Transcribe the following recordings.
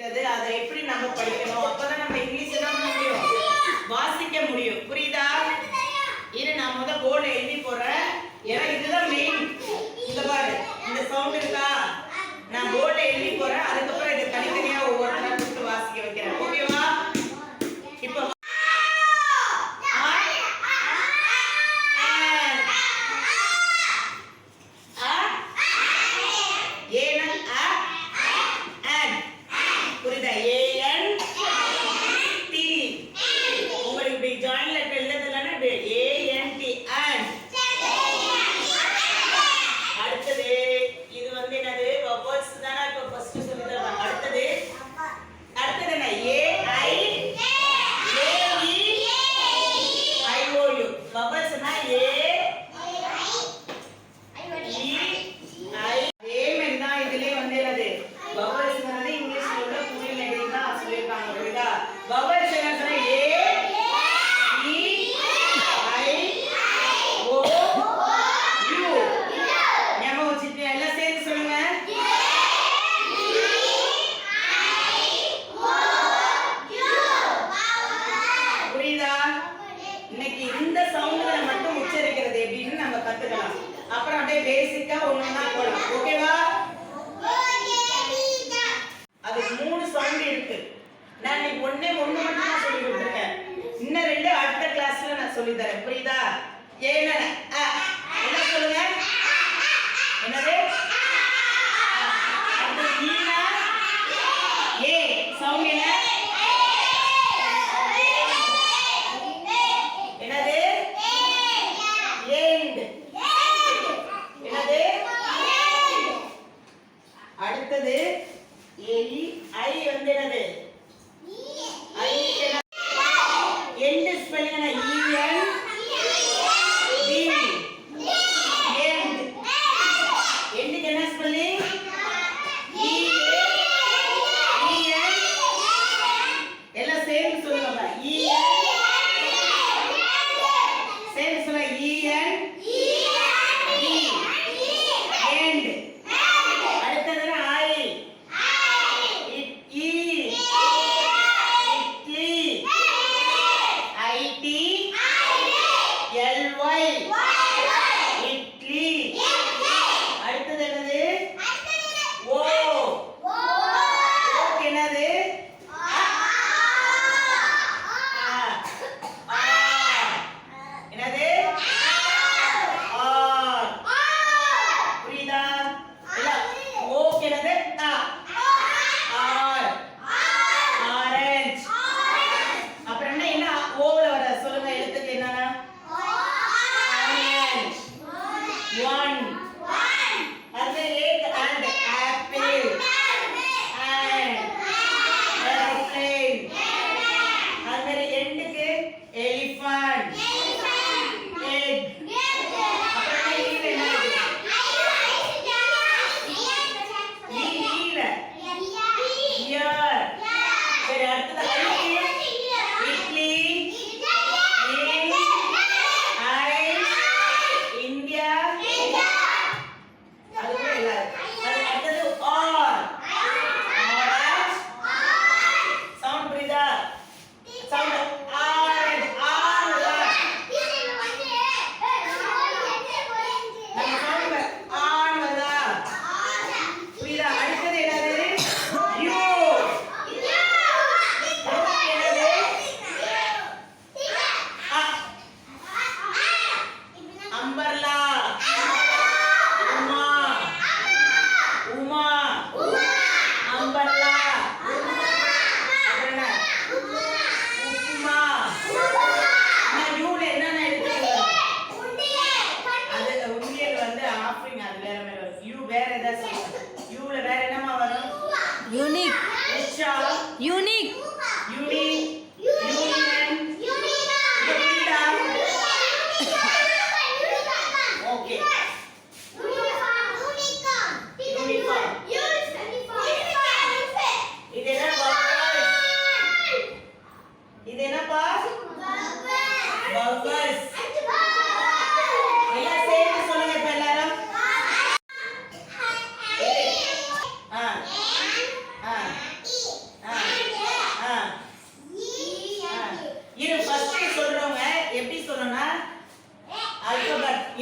அதை எப்படி நம்ம படிக்கணும், அப்பதான் நம்ம இங்கிலீஷ் என்ன பண்ண முடியும், வாசிக்க முடியும். புரியுதா? இரு நான் முதல் போர்டு எழுதி போடுறேன். ஏன்னா இதுதான் மெயின். இங்க பாரு, இந்த சவுண்ட் இருக்கா, நான் போர்டு எழுதி போறேன். அதுக்கப்புறம் இது தனித்தனியா ஒவ்வொருத்தரா கூப்பிட்டு வாசிக்க வைக்கிறேன். ஓகேவா? இப்போ அப்புறம் அப்படியே பேசிக்கா ஒண்ணுன்னா போலாம். ஓகேவா? அதுக்கு 3 சவுண்ட் இருக்கு. நான் நீ ஒண்ணு மட்டும் தான் சொல்லி கொடுத்துருக்கேன். இன்னும் 2 அடுத்த கிளாஸ்ல நான் சொல்லி தரேன். புரியுதா? என்ன என்ன சொல்லுங்க, என்னது ஏ சவுண்ட் என்ன, என்னது ஏண்ட், என்னது அடுத்தது எலி ஐ வந்து என்னது ஐ எண்ட் ஸ்பெல்லிங் என்ன EN D எண்ட் எண்டுக்கு என்ன ஸ்பெல்லிங் EN எல்லாம் சேர்ந்து சொல்லுங்க. சேர்ந்து சொல்லுங்க. EN Unique.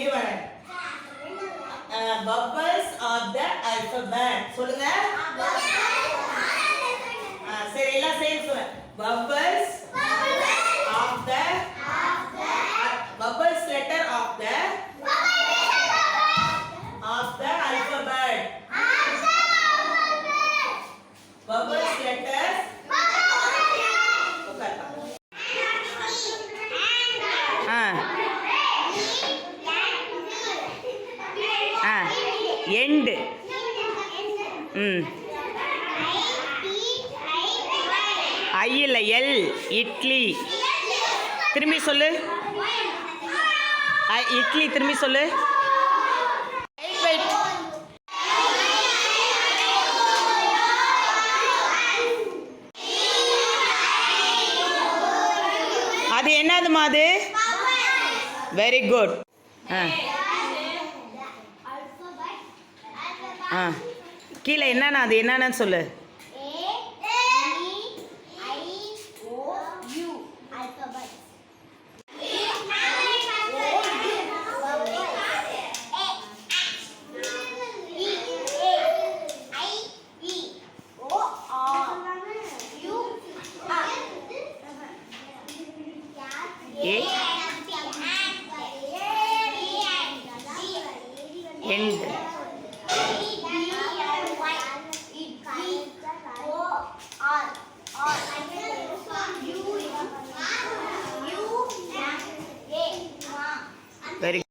இரு வரேன். Bubbles of the alphabet. சொல்லுங்க. சரி எல்லாம் சேர்ந்து சொல்லுங்க. Bubbles of the bubbles letter of the alphabet. Bubbles letters. End. I இல்ல L இட்லி. திரும்பி சொல்லு. இட்லி திரும்பி சொல்லு. அது என்னதுமா அது? Very good. கீழே என்னன்னா அது என்னன்னு சொல்லு. End. Very